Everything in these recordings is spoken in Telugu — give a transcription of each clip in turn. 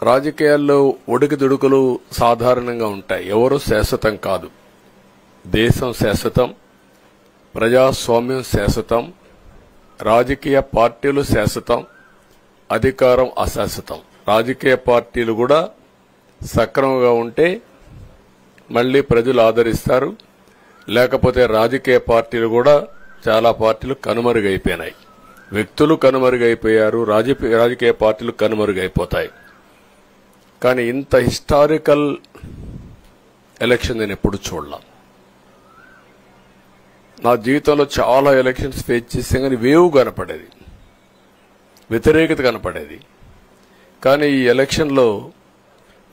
రాజకీయాల్లో ఒడికిదుడుకులు సాధారణంగా ఉంటాయి. ఎవరు శాశ్వతం కాదు. దేశం శాశ్వతం, ప్రజాస్వామ్యం శాశ్వతం, రాజకీయ పార్టీలు శాశ్వతం, అధికారం అశాశ్వతం. రాజకీయ పార్టీలు కూడా సక్రమంగా ఉంటే మళ్లీ ప్రజలు ఆదరిస్తారు. లేకపోతే రాజకీయ పార్టీలు కూడా చాలా పార్టీలు కనుమరుగైపోయినాయి. వ్యక్తులు కనుమరుగైపోయారు, రాజకీయ పార్టీలు కనుమరుగైపోతాయి. కానీ ఇంత హిస్టారికల్ ఎలక్షన్ నేను ఎప్పుడు చూడలా. నా జీవితంలో చాలా ఎలక్షన్స్ ఫేస్ చేసాం, కానీ వేవ్ కనపడేది, వ్యతిరేకత కనపడేది. కానీ ఈ ఎలక్షన్లో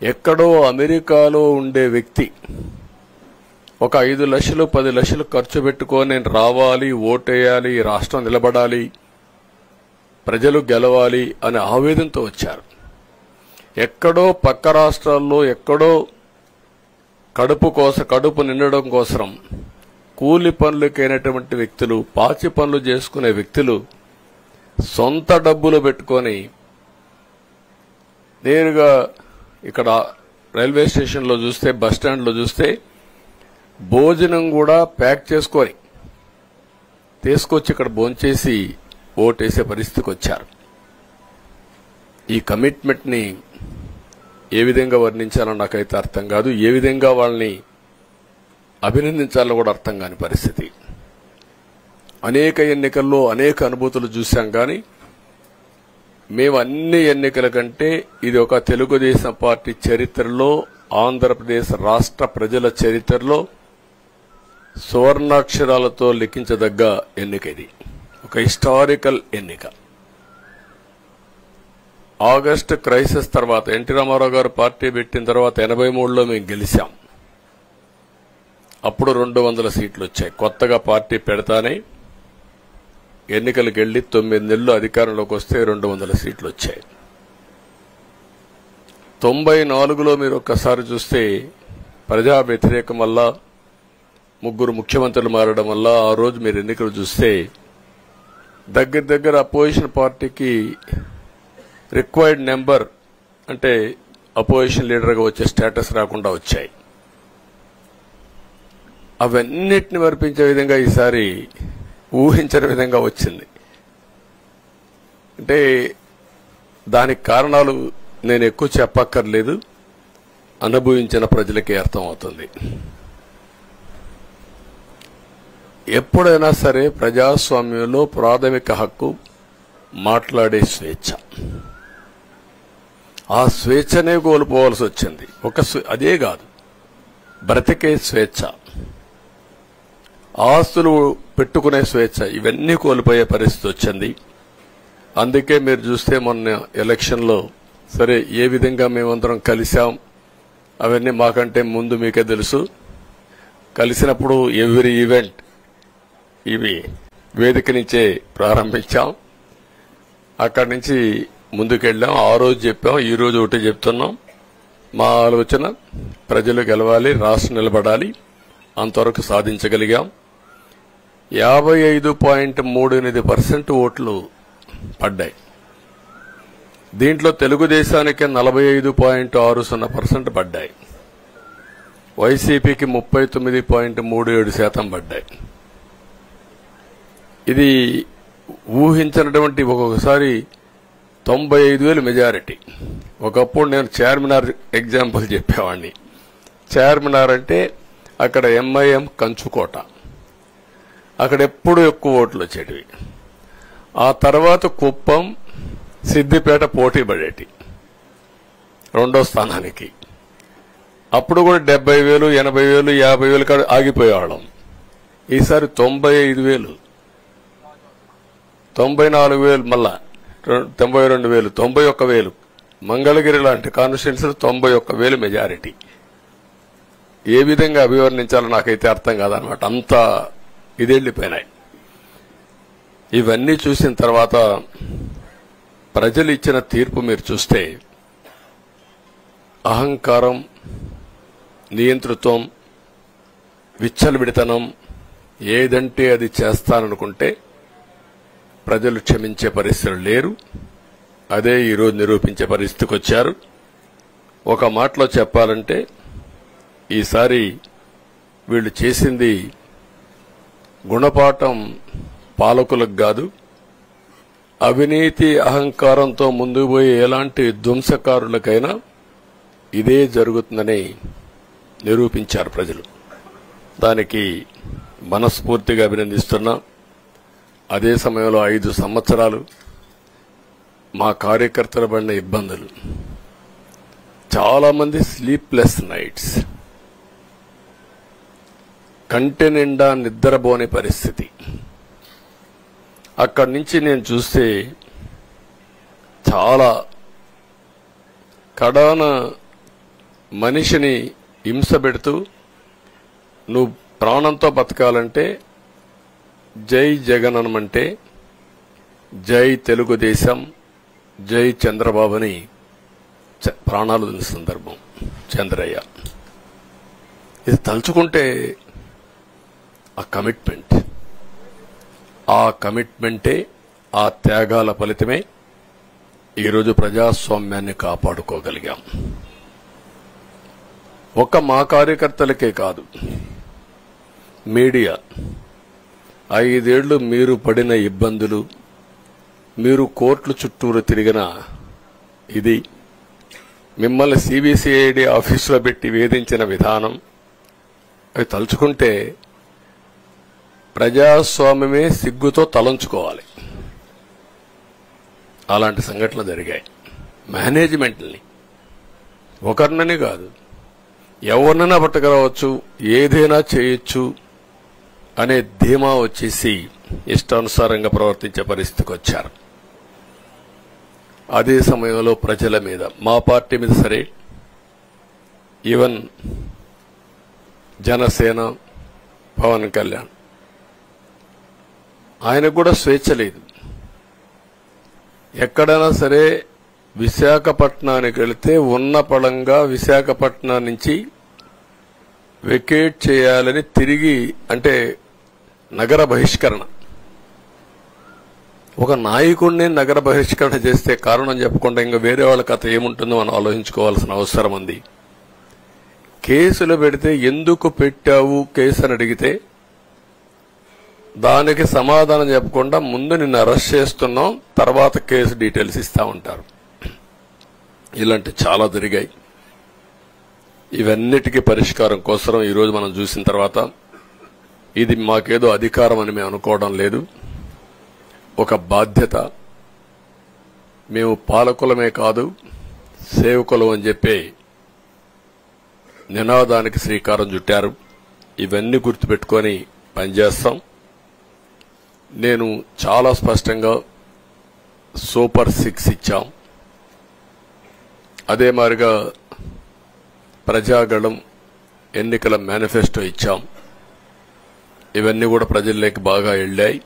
ఎక్కడో అమెరికాలో ఉండే వ్యక్తి ఒక 5 లక్షలు 10 లక్షలు ఖర్చు పెట్టుకొని నేను రావాలి, ఓటేయాలి, ఈ రాష్ట్రం నిలబడాలి, ప్రజలు గెలవాలి అనే ఆవేదనతో వచ్చారు. ఎక్కడో పక్క రాష్ట్రాల్లో ఎక్కడో కడుపు నిండడం కోసం కూలి పనులకైనటువంటి వ్యక్తులు, పాచి పనులు చేసుకునే వ్యక్తులు సొంత డబ్బులు పెట్టుకొని నేరుగా ఇక్కడ రైల్వే స్టేషన్లో చూస్తే, బస్టాండ్లో చూస్తే భోజనం కూడా ప్యాక్ చేసుకొని తీసుకొచ్చి ఇక్కడ భోంచేసి ఓటేసే పరిస్థితికి వచ్చారు. ఈ కమిట్మెంట్ ని ఏ విధంగా వర్ణించాలో నాకైతే అర్థం కాదు. ఏ విధంగా వాళ్ళని అభినందించాలో కూడా అర్థం కాని పరిస్థితి. అనేక ఎన్నికల్లో అనేక అనుభూతులు చూశాం, కానీ మేము అన్ని ఎన్నికల కంటే ఇది ఒక తెలుగుదేశం పార్టీ చరిత్రలో, ఆంధ్రప్రదేశ్ రాష్ట్ర ప్రజల చరిత్రలో సువర్ణాక్షరాలతో లిఖించదగ్గ ఎన్నిక. ఇది ఒక హిస్టారికల్ ఎన్నిక. ఆగస్టు క్రైసిస్ తర్వాత ఎన్టీ రామారావు గారు పార్టీ పెట్టిన తర్వాత 83లో మేము గెలిచాం. అప్పుడు 200 సీట్లు వచ్చాయి. కొత్తగా పార్టీ పెడతానే ఎన్నికలకు వెళ్లి 9 నెలలు అధికారంలోకి వస్తే 200 సీట్లు వచ్చాయి. 94లో మీరు ఒక్కసారి చూస్తే ప్రజా వ్యతిరేకం వల్ల 3 ముఖ్యమంత్రులు మారడం వల్ల ఆ రోజు మీరు ఎన్నికలు చూస్తే దగ్గర అపోజిషన్ పార్టీకి రిక్వైర్డ్ నెంబర్ అంటే అపోజిషన్ లీడర్గా వచ్చే స్టేటస్ రాకుండా వచ్చాయి. అవన్నిటిని వర్పించే విధంగా ఈసారి ఊహించని విధంగా వచ్చింది. అంటే దానికి కారణాలు నేను ఎక్కువ చెప్పక్కర్లేదు, అనుభవించిన ప్రజలకే అర్థమవుతుంది. ఎప్పుడైనా సరే ప్రజాస్వామ్యంలో ప్రాథమిక హక్కు మాట్లాడే స్వేచ్ఛ. ఆ స్వేచ్ఛనే కోల్పోవాల్సి వచ్చింది. అదే కాదు, బ్రతికే స్వేచ్ఛ, ఆస్తులు పెట్టుకునే స్వేచ్ఛ, ఇవన్నీ కోల్పోయే పరిస్థితి వచ్చింది. అందుకే మీరు చూస్తే మొన్న ఎలక్షన్లో సరే ఏ విధంగా మేమందరం కలిశాం అవన్నీ మాకంటే ముందు మీకే తెలుసు. కలిసినప్పుడు ఎవ్రీ ఈవెంట్ ఇవి వేదిక నుంచే ప్రారంభించాం. అక్కడి నుంచి ముందుకెళ్ళాం. ఆ రోజు చెప్పాం, ఈ రోజు ఒకటి చెప్తున్నాం. మా ఆలోచన ప్రజలు గెలవాలి, రాష్ట్రం నిలబడాలి. అంతవరకు సాధించగలిగాం. 55.38% ఓట్లు పడ్డాయి. దీంట్లో తెలుగుదేశానికి 45.60% పడ్డాయి. వైసీపీకి 39.37% పడ్డాయి. ఇది ఊహించినటువంటి ఒక్కొక్కసారి 95,000 మెజారిటీ. ఒకప్పుడు నేను చార్మినార్ ఎగ్జాంపుల్ చెప్పేవాడిని. చార్మినార్ అంటే అక్కడ ఎంఐఎం కంచుకోట, అక్కడ ఎప్పుడు ఎక్కువ ఓట్లు వచ్చేటివి. ఆ తర్వాత కుప్పం, సిద్దిపేట పోటీ పడేటి రెండో స్థానానికి. అప్పుడు కూడా 70,000, 80,000, 50,000 కాడ ఆగిపోయేవాళ్ళం. ఈసారి 95,000, 94,000, మళ్ళా 92,000, 91,000. మంగళగిరి లాంటి కాన్స్టిట్యున్సీలు 91,000 మెజారిటీ. ఏ విధంగా అభివర్ణించాలో నాకైతే అర్థం కాదనమాట. అంత ఇదెళ్లిపోయినాయి. ఇవన్నీ చూసిన తర్వాత ప్రజలు ఇచ్చిన తీర్పు మీరు చూస్తే అహంకారం, నియంతృత్వం, విచ్చలవిడితనం, ఏదంటే అది చేస్తాననుకుంటే ప్రజలు క్షమించే పరిస్థితులు లేరు. అదే ఈరోజు నిరూపించే పరిస్థితికి వచ్చారు. ఒక మాటలో చెప్పాలంటే ఈసారి వీళ్ళు చేసింది గుణపాఠం పాలకులకు కాదు, అవినీతి అహంకారంతో ముందుకు పోయే ఎలాంటి ధ్వంసకారులకైనా ఇదే జరుగుతుందని నిరూపించారు ప్రజలు. దానికి మనస్ఫూర్తిగా అభినందిస్తున్నా. అదే సమయంలో 5 సంవత్సరాలు మా కార్యకర్తల పడిన ఇబ్బందులు, చాలా మంది స్లీప్లెస్ నైట్స్, కంటి నిండా నిద్రపోని పరిస్థితి. అక్కడి నుంచి నేను చూస్తే చాలా కడాన మనిషిని హింస పెడుతూ, నువ్వు ప్రాణంతో బతకాలంటే జై జగన్ అనమంటే జై తెలుగుదేశం, జై చంద్రబాబుని ప్రాణాలు వదిలిన సందర్భం చంద్రయ్య. ఇది తలుచుకుంటే ఆ కమిట్మెంటే, ఆ త్యాగాల ఫలితమే ఈరోజు ప్రజాస్వామ్యాన్ని కాపాడుకోగలిగాం. ఒక్క మా కార్యకర్తలకే కాదు, మీడియా 5 ఏళ్లు మీరు పడిన ఇబ్బందులు, మీరు కోర్టుల చుట్టూరు తిరిగిన ఇది, మిమ్మల్ని సిబిసిఐడి ఆఫీసులో పెట్టి వేధించిన విధానం, అవి తలుచుకుంటే ప్రజాస్వామ్యమే సిగ్గుతో తలంచుకోవాలి. అలాంటి సంఘటనలు జరిగాయి. మేనేజ్మెంట్ని ఒకరినని కాదు, ఎవరినైనా పట్టుకురావచ్చు, ఏదైనా చేయొచ్చు అనే ధీమా వచ్చేసి ఇష్టానుసారంగా ప్రవర్తించే పరిస్థితికి వచ్చారు. అదే సమయంలో ప్రజల మీద, మా పార్టీ మీద సరే, ఈవెన్ జనసేన పవన్ కళ్యాణ్, ఆయనకు కూడా స్వేచ్ఛ లేదు. ఎక్కడైనా సరే విశాఖపట్నానికి వెళితే ఉన్న పళంగా విశాఖపట్నం నుంచి వెకేట్ చేయాలని తిరిగి, అంటే నగర బహిష్కరణ. ఒక నాయకుడిని నగర బహిష్కరణ చేస్తే కారణం చెప్పకుండా ఇంకా వేరే వాళ్ళ కథ ఏముంటుందో మనం ఆలోచించుకోవాల్సిన అవసరం ఉంది. కేసులు పెడితే ఎందుకు పెట్టావు కేసు అని అడిగితే దానికి సమాధానం చెప్పకుండా ముందు నిన్ను అరెస్ట్ చేస్తున్నాం, తర్వాత కేసు డీటెయిల్స్ ఇస్తా ఉంటారు. ఇలాంటి చాలా జరిగాయి. ఇవన్నిటికీ పరిష్కారం కోసం ఈరోజు మనం చూసిన తర్వాత, ఇది మాకేదో అధికారం అని మేము అనుకోవడం లేదు, ఒక బాధ్యత. మేము పాలకులమే కాదు సేవకులం అని చెప్పే నినాదానికి శ్రీకారం చుట్టారు. ఇవన్నీ గుర్తుపెట్టుకొని పనిచేస్తాం. నేను చాలా స్పష్టంగా సూపర్ 6 ఇచ్చాం. అదే మాదిరిగా ప్రజాగళం ఎన్నికల మేనిఫెస్టో ఇచ్చాం. ఇవన్నీ కూడా ప్రజల్లోకి బాగా వెళ్ళాయి.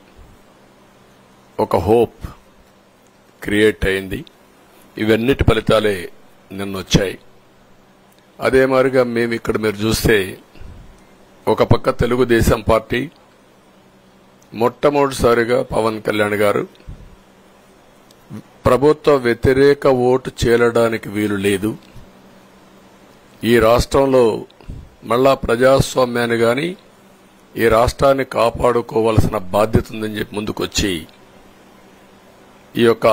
ఒక హోప్ క్రియేట్ అయింది. ఇవన్నిటి ఫలితాలే నిన్నొచ్చాయి. అదే మాదిరిగా మేము ఇక్కడ మీరు చూస్తే, ఒక పక్క తెలుగుదేశం పార్టీ మొట్టమొదటిసారిగా పవన్ కళ్యాణ్ గారు ప్రభుత్వ వ్యతిరేక ఓటు చేరడానికి వీలు లేదు, ఈ రాష్ట్రంలో మళ్ళా ప్రజాస్వామ్యాన్ని గాని ఈ రాష్ట్రాన్ని కాపాడుకోవాల్సిన బాధ్యత ఉందని చెప్పి ముందుకొచ్చి ఈ యొక్క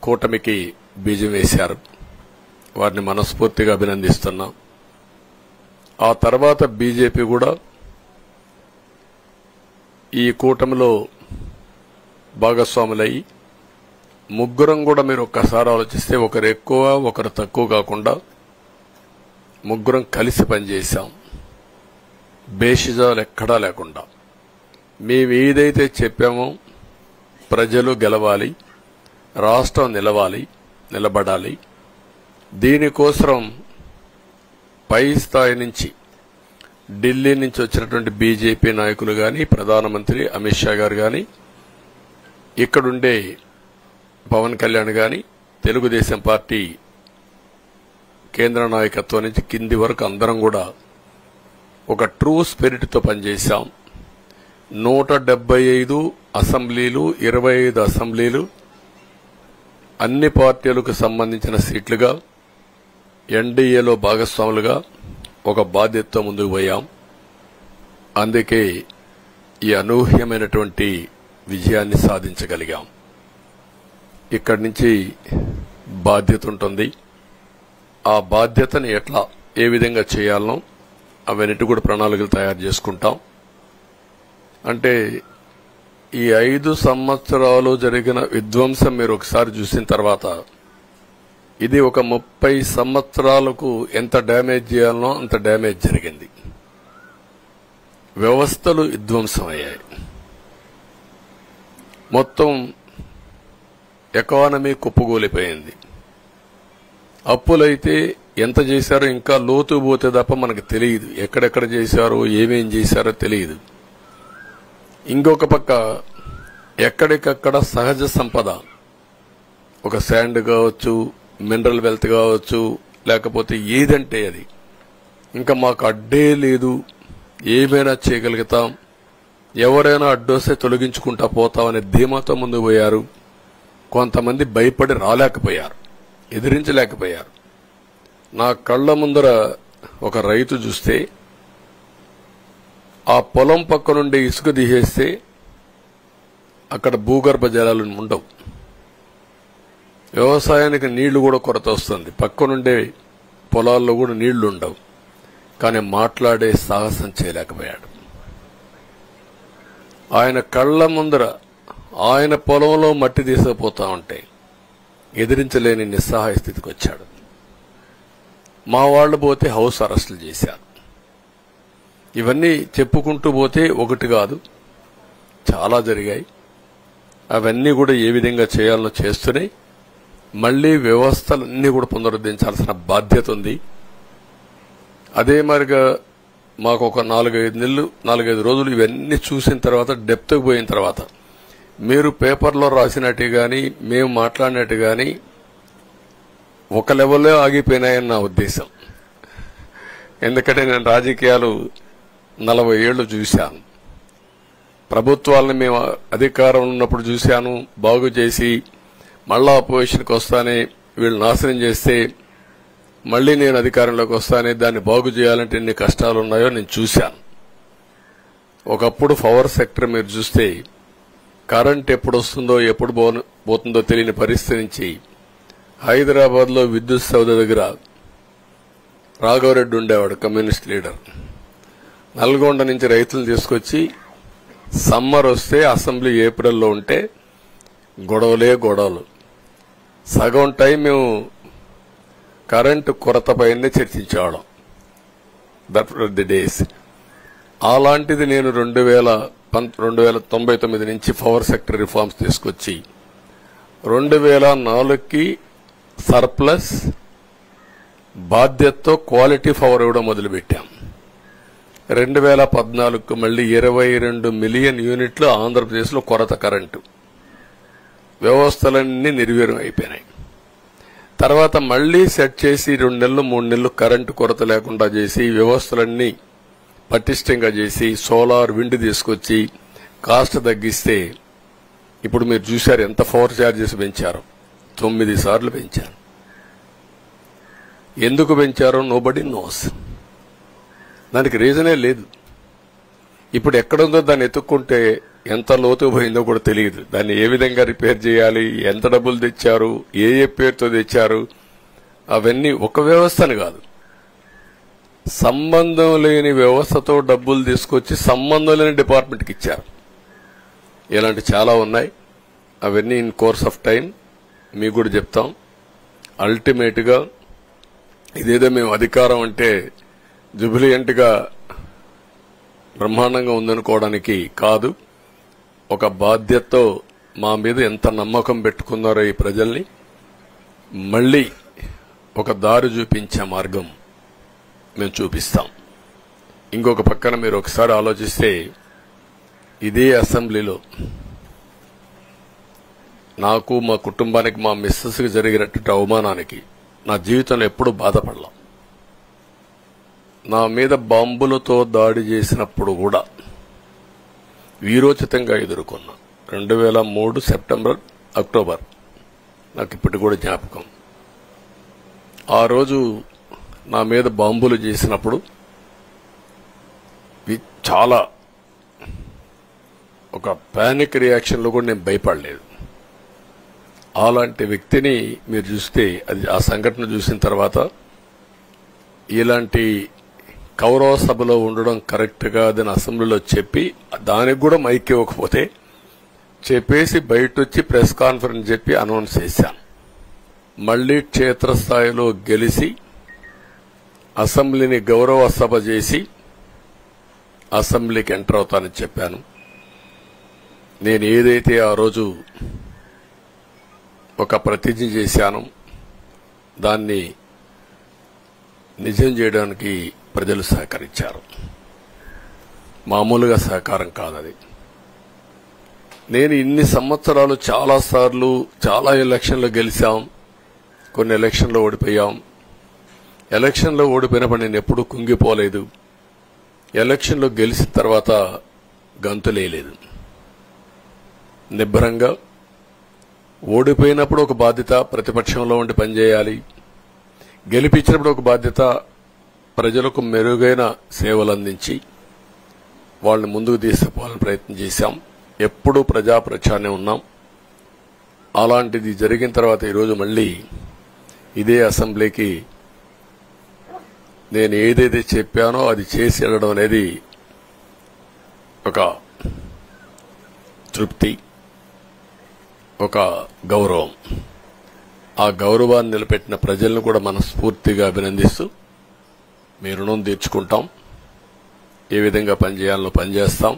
కూటమికి బీజం వేశారు. వారిని మనస్ఫూర్తిగా అభినందిస్తున్నాం. ఆ తర్వాత బీజేపీ కూడా ఈ కూటమిలో భాగస్వాములయ్యి, ముగ్గురం కూడా మీరు ఒక్కసారి ఆలోచిస్తే ఒకరు ఎక్కువ ఒకరు తక్కువ కాకుండా ముగ్గురం కలిసి పనిచేశాం. బేషిజాలు ఎక్కడా లేకుండా మేము ఏదైతే చెప్పామో, ప్రజలు గెలవాలి, రాష్ట్రం నిలబడాలి, దీనికోసం పై స్థాయి నుంచి ఢిల్లీ నుంచి వచ్చినటువంటి బీజేపీ నాయకులు గాని, ప్రధానమంత్రి అమిత్ షా గారు గాని, ఇక్కడుండే పవన్ కళ్యాణ్ గాని, తెలుగుదేశం పార్టీ కేంద్ర నాయకత్వం నుంచి కింది వరకు అందరం కూడా ఒక ట్రూ స్పిరిట్ తో పనిచేశాం. 175 అసెంబ్లీలు, 25 అసెంబ్లీలు, అన్ని పార్టీలకు సంబంధించిన సీట్లుగా ఎన్డీఏలో భాగస్వాములుగా ఒక బాధ్యతతో ముందుకు పోయాం. అందుకే ఈ అనూహ్యమైనటువంటి విజయాన్ని సాధించగలిగాం. ఇక్కడి నుంచి బాధ్యత ఉంటుంది. ఆ బాధ్యతని ఏ విధంగా చేయాలనో అవన్నిటి కూడా ప్రణాళికలు తయారు చేసుకుంటాం. అంటే ఈ 5 సంవత్సరాలు జరిగిన విధ్వంసం మీరు ఒకసారి చూసిన తర్వాత ఇది ఒక 30 సంవత్సరాలకు ఎంత డ్యామేజ్ చేయాలనో అంత డ్యామేజ్ జరిగింది. వ్యవస్థలు విధ్వంసమయ్యాయి. మొత్తం ఎకానమీ కుప్పగూలిపోయింది. అప్పులైతే ఎంత చేశారో ఇంకా లోతు పోతే తప్ప మనకు తెలియదు. ఎక్కడెక్కడ చేశారో ఏమేం చేశారో తెలియదు. ఇంకొక పక్క ఎక్కడికక్కడ సహజ సంపద, ఒక శాండ్ కావచ్చు, మినరల్ వెల్త్ కావచ్చు, లేకపోతే ఏదంటే అది, ఇంకా మాకు అడ్డే లేదు, ఏమైనా చేయగలుగుతాం, ఎవరైనా అడ్డొస్తే తొలగించుకుంటా పోతామనే ధీమాతో ముందుకు పోయారు. కొంతమంది భయపడి రాలేకపోయారు, ఎదిరించలేకపోయారు. నా కళ్ల ముందర ఒక రైతు చూస్తే ఆ పొలం పక్క నుండి ఇసుక తీసేస్తే అక్కడ భూగర్భ జలాలు ఉండవు. వ్యవసాయానికి నీళ్లు కూడా కొరత వస్తుంది. పక్క నుండే పొలాల్లో కూడా నీళ్లు ఉండవు. కానీ మాట్లాడే సాహసం చేయలేకపోయాడు. ఆయన కళ్ల ముందర ఆయన పొలంలో మట్టి తీసుకుపోతా ఉంటే ఎదిరించలేని నిస్సహాయ స్థితికి వచ్చాడు. మా వాళ్లు పోతే హౌస్ అరెస్టులు చేశారు. ఇవన్నీ చెప్పుకుంటూ పోతే ఒకటి కాదు, చాలా జరిగాయి. అవన్నీ కూడా ఏ విధంగా చేయాలనో చేస్తూనే మళ్లీ వ్యవస్థలన్నీ కూడా పునరుద్ధరించాల్సిన బాధ్యత ఉంది. అదే మరిగా మాకు ఒక 4-5 రోజులు ఇవన్నీ చూసిన తర్వాత, డెప్త్కి పోయిన తర్వాత, మీరు పేపర్లో రాసినట్టు గాని మేము మాట్లాడినట్టు గాని ఒక లెవెల్లో ఆగిపోయినాయని నా ఉద్దేశం. ఎందుకంటే నేను రాజకీయాలు 40 ఏళ్లు చూశాను. ప్రభుత్వాలను మేము అధికారం ఉన్నప్పుడు చూశాను. బాగు చేసి మళ్ళా అపోజిషన్కి వస్తానే వీళ్ళు నాశనం చేస్తే మళ్లీ నేను అధికారంలోకి వస్తానే దాన్ని బాగు చేయాలంటే ఎన్ని కష్టాలు ఉన్నాయో నేను చూశాను. ఒకప్పుడు పవర్ సెక్టర్ మీరు చూస్తే కరెంట్ ఎప్పుడు వస్తుందో ఎప్పుడు పోతుందో తెలియని పరిస్థితి నుంచి హైదరాబాద్ లో విద్యుత్ సౌధ దగ్గర రాఘవరెడ్డి ఉండేవాడు, కమ్యూనిస్ట్ లీడర్. నల్గొండ నుంచి రైతులు తీసుకొచ్చి సమ్మర్ వస్తే అసెంబ్లీ ఏప్రిల్లో ఉంటే గొడవలు. సగం టైం మేము కరెంటు కొరతపైనే చర్చించేవాళ్ళం. That were the days. అలాంటిది నేను 1999 నుంచి పవర్ సెక్టర్ రిఫార్మ్స్ తీసుకొచ్చి 2004కి సర్ప్లస్ బాధ్యతతో క్వాలిటీ పవర్ ఇవ్వడం మొదలుపెట్టాం. 2014కు మళ్లీ 22 మిలియన్ యూనిట్లు ఆంధ్రప్రదేశ్ లో కొరత కరెంటు. వ్యవస్థలన్నీ నిర్వీర్యం అయిపోయినాయి. తర్వాత మళ్లీ సెట్ చేసి 2 నెలలు 3 నెలలు కరెంటు కొరత లేకుండా చేసి వ్యవస్థలన్నీ పటిష్టంగా చేసి సోలార్ విండ్ తీసుకొచ్చి కాస్ట్ తగ్గిస్తే ఇప్పుడు మీరు చూశారు ఎంత పవర్ ఛార్జెస్ పెంచారు. 9 సార్లు పెంచారు. ఎందుకు పెంచారో నోబడీ నోస్. దానికి రీజనే లేదు. ఇప్పుడు ఎక్కడుందో దాన్ని ఎత్తుక్కుంటే ఎంత లోతు పోయిందో కూడా తెలియదు. దాన్ని ఏ విధంగా రిపేర్ చేయాలి, ఎంత డబ్బులు తెచ్చారు, ఏ పేరుతో తెచ్చారు, అవన్నీ ఒక వ్యవస్థను కాదు, సంబంధం లేని వ్యవస్థతో డబ్బులు తీసుకొచ్చి సంబంధం లేని డిపార్ట్మెంట్కి ఇచ్చారు. ఇలాంటి చాలా ఉన్నాయి. అవన్నీ ఇన్ కోర్స్ ఆఫ్ టైం మీకు కూడా చెప్తాం. అల్టిమేట్ గా ఇదేదో మేము అధికారం అంటే జుబిలియంట్ గా బ్రహ్మాండంగా ఉందనుకోవడానికి కాదు. ఒక బాధ్యతతో మా మీద ఎంత నమ్మకం పెట్టుకున్నారో ఈ ప్రజల్ని మళ్లీ ఒక దారి చూపించే మార్గం మేము చూపిస్తాం. ఇంకొక పక్కన మీరు ఒకసారి ఆలోచిస్తే ఇదే అసెంబ్లీలో నాకు, మా కుటుంబానికి, మా మిస్సెస్కి జరిగినటువంటి అవమానానికి నా జీవితంలో ఎప్పుడూ బాధపడలా. నా మీద బాంబులతో దాడి చేసినప్పుడు కూడా వీరోచితంగా ఎదుర్కొన్నా. 2003 సెప్టెంబర్, అక్టోబర్ నాకు ఇప్పటికి కూడా జ్ఞాపకం. ఆ రోజు నా మీద బాంబులు చేసినప్పుడు చాలా ఒక పానిక్ రియాక్షన్లో కూడా నేను భయపడలేదు. అలాంటి వ్యక్తిని మీరు చూస్తే అది ఆ సంఘటన చూసిన తర్వాత ఇలాంటి కౌరవ సభలో ఉండడం కరెక్ట్ కాదని అసెంబ్లీలో చెప్పి దానికి కూడా మైక్ ఇవ్వకపోతే చెప్పేసి బయట వచ్చి ప్రెస్ కాన్ఫరెన్స్ చెప్పి అనౌన్స్ చేశాను. మళ్లీ క్షేత్రస్థాయిలో గెలిచి అసెంబ్లీని గౌరవ సభ చేసి అసెంబ్లీకి ఎంటర్ అవుతానని చెప్పాను. నేను ఏదైతే ఆ రోజు ఒక ప్రతిజ్ఞ చేశానో దాన్ని నిజం చేయడానికి ప్రజలు సహకరించారు. మామూలుగా సహకారం కాదది. నేను ఇన్ని సంవత్సరాలు చాలాసార్లు చాలా ఎలక్షన్లు గెలిచాం, కొన్ని ఎలక్షన్లో ఓడిపోయాం. ఎలక్షన్లో ఓడిపోయినప్పుడు నేను ఎప్పుడూ కుంగిపోలేదు. ఎలక్షన్లో గెలిచిన తర్వాత గంతులేయలేదు. నిబ్బరంగా ఓడిపోయినప్పుడు ఒక బాధ్యత ప్రతిపక్షంలో ఉండి పనిచేయాలి, గెలిపించినప్పుడు ఒక బాధ్యత ప్రజలకు మెరుగైన సేవలు అందించి వాళ్ళని ముందుకు తీసుకుపోవాలని ప్రయత్నం చేశాం. ఎప్పుడూ ప్రజాప్రచారనే ఉన్నాం. అలాంటిది జరిగిన తర్వాత ఈరోజు మళ్లీ ఇదే అసెంబ్లీకి నేను ఏదైతే చెప్పానో అది చేసి వెళ్ళడం అనేది ఒక తృప్తి, ఒక గౌరవం. ఆ గౌరవాన్ని నిలబెట్టిన ప్రజలను కూడా మనస్ఫూర్తిగా అభినందిస్తూ మీ రుణం తీర్చుకుంటాం. ఏ విధంగా పనిచేయాలో పనిచేస్తాం.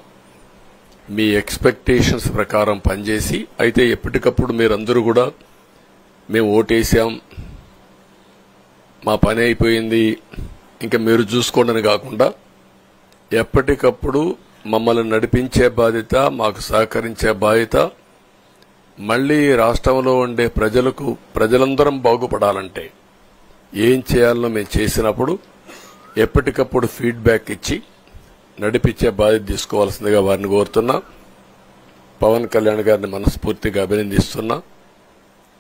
మీ ఎక్స్పెక్టేషన్స్ ప్రకారం పనిచేసి అయితే ఎప్పటికప్పుడు మీరందరూ కూడా మేము ఓటేసాం, మా పని అయిపోయింది, ఇంకా మీరు చూసుకోండి కాకుండా ఎప్పటికప్పుడు మమ్మల్ని నడిపించే బాధ్యత, మాకు సహకరించే బాధ్యత, మళ్లీ రాష్ట్రంలో ఉండే ప్రజలందరం బాగుపడాలంటే ఏం చేయాలో మేము చేసినప్పుడు ఎప్పటికప్పుడు ఫీడ్బ్యాక్ ఇచ్చి నడిపించే బాధ్యత తీసుకోవాల్సిందిగా వారిని కోరుతున్నా. పవన్ కళ్యాణ్ గారిని మనస్ఫూర్తిగా అభినందిస్తున్నా.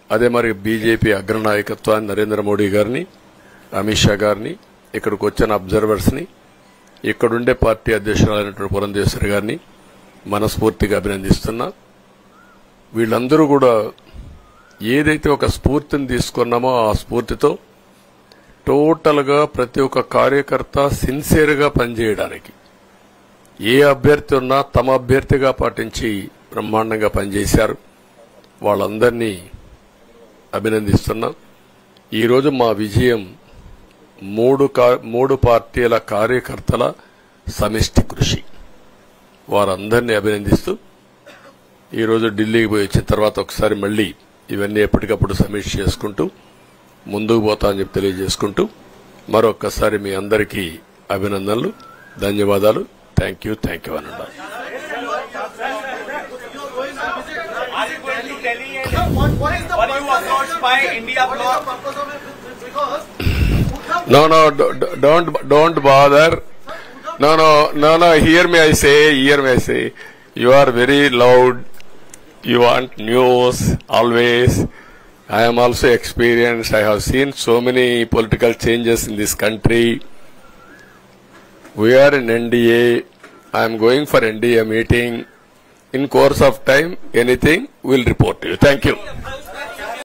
అదే మరి బీజేపీ అగ్రనాయకత్వాన్ని నరేంద్ర మోడీ గారిని, అమిత్ షా గారిని, ఇక్కడికి వచ్చిన అబ్జర్వర్స్ ని, ఇక్కడుండే పార్టీ అధ్యక్షురాలైనటువంటి పురంధేశ్వరి గారిని మనస్ఫూర్తిగా అభినందిస్తున్నా. వీళ్ళందరూ కూడా ఏదైతే ఒక స్ఫూర్తిని తీసుకున్నామో ఆ స్ఫూర్తితో టోటల్ గా ప్రతి ఒక్క కార్యకర్త సిన్సియర్ గా పనిచేయడానికి ఏ అభ్యర్థి ఉన్నా తమ అభ్యర్థిగా పాటించి బ్రహ్మాండంగా పనిచేశారు. వాళ్ళందరినీ అభినందిస్తున్నా. ఈరోజు మా విజయం మూడు పార్టీల కార్యకర్తల సమిష్టి కృషి. వారందరినీ అభినందిస్తూ ఈరోజు ఢిల్లీకి పోయి వచ్చిన తర్వాత ఒకసారి మళ్లీ ఇవన్నీ ఎప్పటికప్పుడు సమీక్ష చేసుకుంటూ ముందుకు పోతా అని చెప్పి తెలియజేసుకుంటూ మరొక్కసారి మీ అందరికీ అభినందనలు, ధన్యవాదాలు. థ్యాంక్ యూ అనండి. No, don't bother. No, hear me, I say. You are very loud. You want news always. I am also experienced. I have seen so many political changes in this country. We are in NDA. I am going for NDA meeting. In course of time, anything, we'll report to you. Thank you.